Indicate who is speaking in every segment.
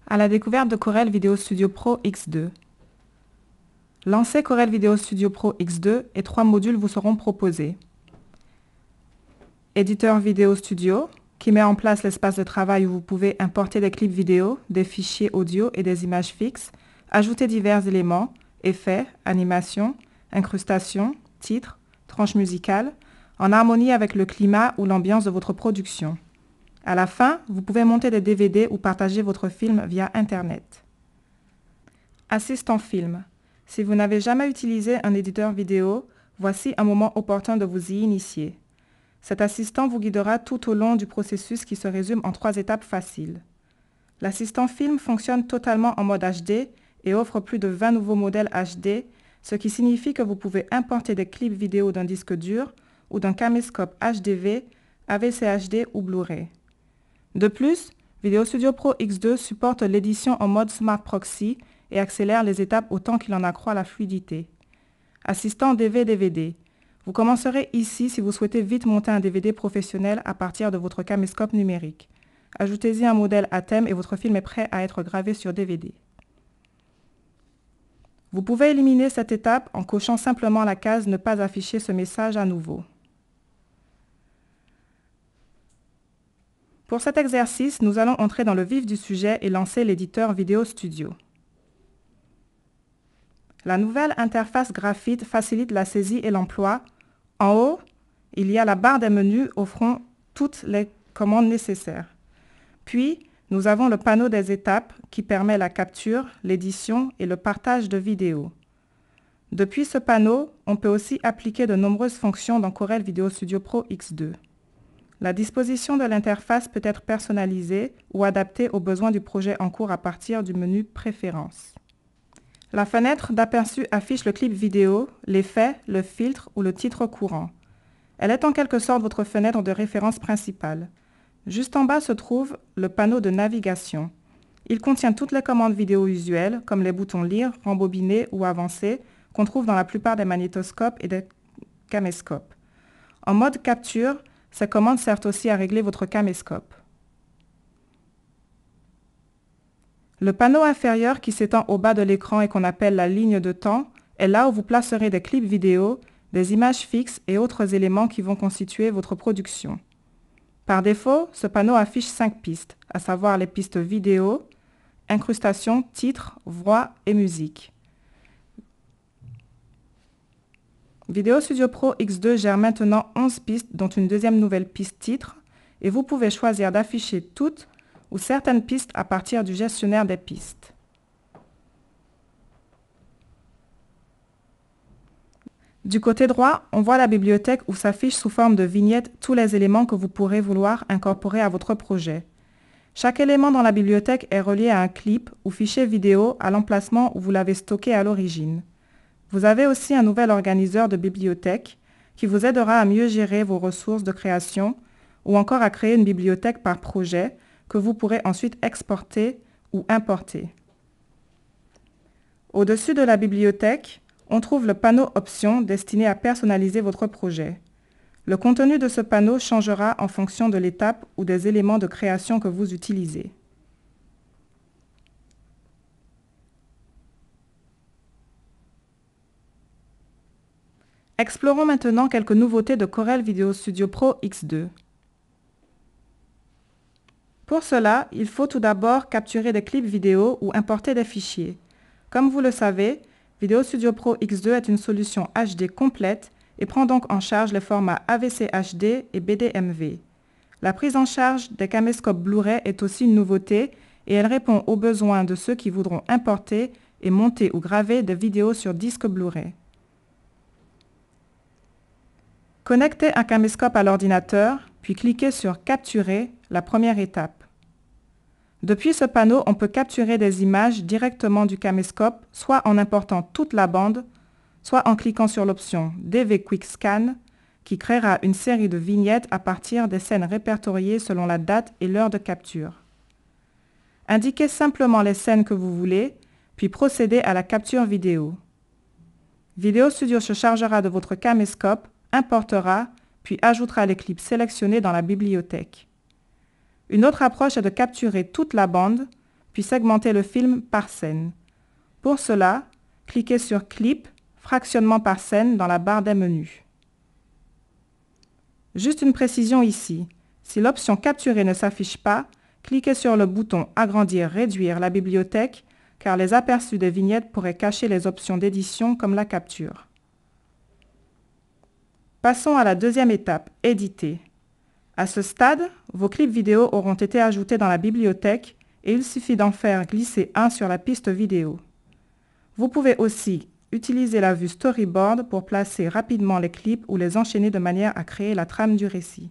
Speaker 1: À la découverte de Corel Video Studio Pro X2. Lancez Corel Video Studio Pro X2 et 3 modules vous seront proposés. Éditeur Vidéo Studio, qui met en place l'espace de travail où vous pouvez importer des clips vidéo, des fichiers audio et des images fixes, ajouter divers éléments, effets, animations, incrustations, titres, tranches musicales, en harmonie avec le climat ou l'ambiance de votre production. À la fin, vous pouvez monter des DVD ou partager votre film via Internet. Assistant film. Si vous n'avez jamais utilisé un éditeur vidéo, voici un moment opportun de vous y initier. Cet assistant vous guidera tout au long du processus qui se résume en 3 étapes faciles. L'assistant film fonctionne totalement en mode HD et offre plus de 20 nouveaux modèles HD, ce qui signifie que vous pouvez importer des clips vidéo d'un disque dur ou d'un caméscope HDV, AVC HD ou Blu-ray. De plus, Video Studio Pro X2 supporte l'édition en mode Smart Proxy et accélère les étapes autant qu'il en accroît la fluidité. Assistant DV-DVD. Vous commencerez ici si vous souhaitez vite monter un DVD professionnel à partir de votre caméscope numérique. Ajoutez-y un modèle à thème et votre film est prêt à être gravé sur DVD. Vous pouvez éliminer cette étape en cochant simplement la case « Ne pas afficher ce message à nouveau ». Pour cet exercice, nous allons entrer dans le vif du sujet et lancer l'éditeur Video Studio. La nouvelle interface graphique facilite la saisie et l'emploi. En haut, il y a la barre des menus offrant toutes les commandes nécessaires. Puis, nous avons le panneau des étapes qui permet la capture, l'édition et le partage de vidéos. Depuis ce panneau, on peut aussi appliquer de nombreuses fonctions dans Corel Video Studio Pro X2. La disposition de l'interface peut être personnalisée ou adaptée aux besoins du projet en cours à partir du menu Préférences. La fenêtre d'aperçu affiche le clip vidéo, l'effet, le filtre ou le titre courant. Elle est en quelque sorte votre fenêtre de référence principale. Juste en bas se trouve le panneau de navigation. Il contient toutes les commandes vidéo usuelles, comme les boutons lire, rembobiner ou avancer, qu'on trouve dans la plupart des magnétoscopes et des caméscopes. En mode capture, ces commandes servent aussi à régler votre caméscope. Le panneau inférieur qui s'étend au bas de l'écran et qu'on appelle la ligne de temps est là où vous placerez des clips vidéo, des images fixes et autres éléments qui vont constituer votre production. Par défaut, ce panneau affiche 5 pistes, à savoir les pistes vidéo, incrustation, titres, voix et musique. Video Studio Pro X2 gère maintenant 11 pistes, dont une deuxième nouvelle piste titre, et vous pouvez choisir d'afficher toutes ou certaines pistes à partir du gestionnaire des pistes. Du côté droit, on voit la bibliothèque où s'affichent sous forme de vignettes tous les éléments que vous pourrez vouloir incorporer à votre projet. Chaque élément dans la bibliothèque est relié à un clip ou fichier vidéo à l'emplacement où vous l'avez stocké à l'origine. Vous avez aussi un nouvel organiseur de bibliothèque qui vous aidera à mieux gérer vos ressources de création ou encore à créer une bibliothèque par projet que vous pourrez ensuite exporter ou importer. Au-dessus de la bibliothèque, on trouve le panneau Options destiné à personnaliser votre projet. Le contenu de ce panneau changera en fonction de l'étape ou des éléments de création que vous utilisez. Explorons maintenant quelques nouveautés de Corel Video Studio Pro X2. Pour cela, il faut tout d'abord capturer des clips vidéo ou importer des fichiers. Comme vous le savez, Video Studio Pro X2 est une solution HD complète et prend donc en charge les formats AVC HD et BDMV. La prise en charge des caméscopes Blu-ray est aussi une nouveauté et elle répond aux besoins de ceux qui voudront importer et monter ou graver des vidéos sur disque Blu-ray. Connectez un caméscope à l'ordinateur, puis cliquez sur « Capturer », la première étape. Depuis ce panneau, on peut capturer des images directement du caméscope, soit en important toute la bande, soit en cliquant sur l'option « DV Quick Scan » qui créera une série de vignettes à partir des scènes répertoriées selon la date et l'heure de capture. Indiquez simplement les scènes que vous voulez, puis procédez à la capture vidéo. Video Studio se chargera de votre caméscope, importera, puis ajoutera les clips sélectionnés dans la bibliothèque. Une autre approche est de capturer toute la bande, puis segmenter le film par scène. Pour cela, cliquez sur Clip, fractionnement par scène dans la barre des menus. Juste une précision ici. Si l'option Capturer ne s'affiche pas, cliquez sur le bouton Agrandir/Réduire la bibliothèque car les aperçus des vignettes pourraient cacher les options d'édition comme la capture. Passons à la deuxième étape, Éditer. À ce stade, vos clips vidéo auront été ajoutés dans la bibliothèque et il suffit d'en faire glisser un sur la piste vidéo. Vous pouvez aussi utiliser la vue Storyboard pour placer rapidement les clips ou les enchaîner de manière à créer la trame du récit.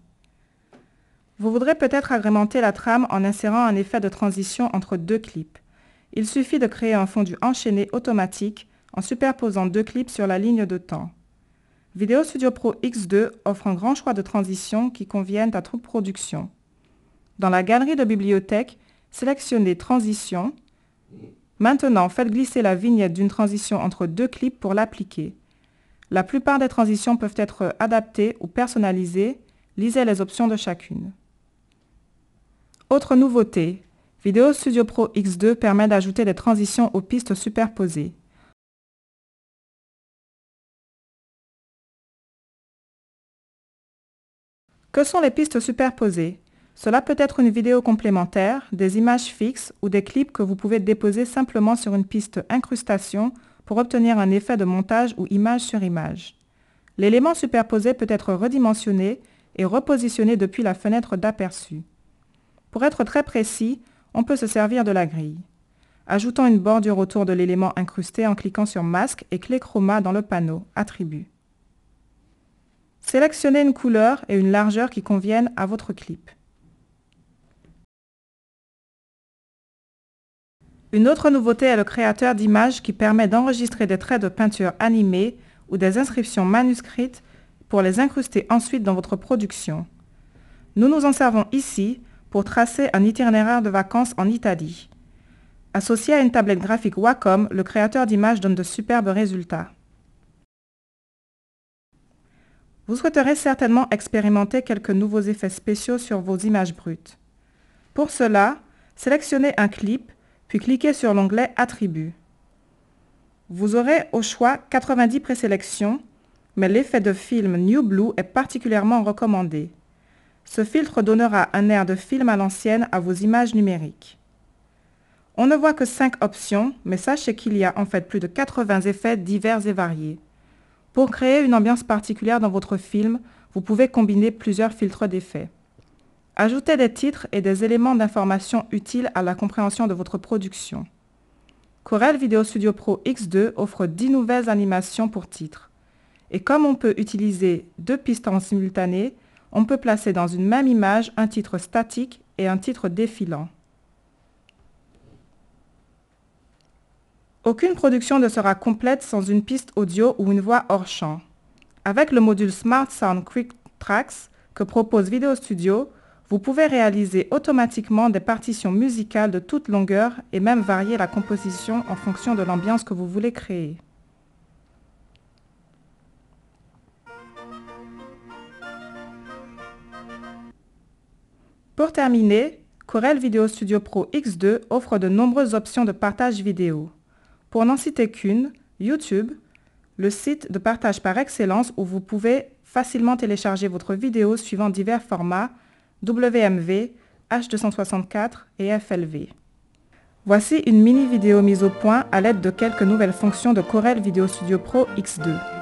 Speaker 1: Vous voudrez peut-être agrémenter la trame en insérant un effet de transition entre deux clips. Il suffit de créer un fondu enchaîné automatique en superposant deux clips sur la ligne de temps. Video Studio Pro X2 offre un grand choix de transitions qui conviennent à toute production. Dans la galerie de bibliothèque, sélectionnez Transition. Maintenant, faites glisser la vignette d'une transition entre deux clips pour l'appliquer. La plupart des transitions peuvent être adaptées ou personnalisées. Lisez les options de chacune. Autre nouveauté, Video Studio Pro X2 permet d'ajouter des transitions aux pistes superposées. Que sont les pistes superposées? Cela peut être une vidéo complémentaire, des images fixes ou des clips que vous pouvez déposer simplement sur une piste incrustation pour obtenir un effet de montage ou image sur image. L'élément superposé peut être redimensionné et repositionné depuis la fenêtre d'aperçu. Pour être très précis, on peut se servir de la grille. Ajoutons une bordure autour de l'élément incrusté en cliquant sur Masque et clé chroma dans le panneau Attributs. Sélectionnez une couleur et une largeur qui conviennent à votre clip. Une autre nouveauté est le créateur d'images qui permet d'enregistrer des traits de peinture animés ou des inscriptions manuscrites pour les incruster ensuite dans votre production. Nous nous en servons ici pour tracer un itinéraire de vacances en Italie. Associé à une tablette graphique Wacom, le créateur d'images donne de superbes résultats. Vous souhaiterez certainement expérimenter quelques nouveaux effets spéciaux sur vos images brutes. Pour cela, sélectionnez un clip, puis cliquez sur l'onglet Attributs. Vous aurez au choix 90 présélections, mais l'effet de film New Blue est particulièrement recommandé. Ce filtre donnera un air de film à l'ancienne à vos images numériques. On ne voit que 5 options, mais sachez qu'il y a en fait plus de 80 effets divers et variés. Pour créer une ambiance particulière dans votre film, vous pouvez combiner plusieurs filtres d'effets. Ajoutez des titres et des éléments d'information utiles à la compréhension de votre production. Corel Video Studio Pro X2 offre 10 nouvelles animations pour titres. Et comme on peut utiliser deux pistes en simultané, on peut placer dans une même image un titre statique et un titre défilant. Aucune production ne sera complète sans une piste audio ou une voix hors champ. Avec le module Smart Sound Quick Tracks que propose Video Studio, vous pouvez réaliser automatiquement des partitions musicales de toute longueur et même varier la composition en fonction de l'ambiance que vous voulez créer. Pour terminer, Corel Video Studio Pro X2 offre de nombreuses options de partage vidéo. Pour n'en citer qu'une, YouTube, le site de partage par excellence où vous pouvez facilement télécharger votre vidéo suivant divers formats WMV, H264 et FLV. Voici une mini vidéo mise au point à l'aide de quelques nouvelles fonctions de Corel Video Studio Pro X2.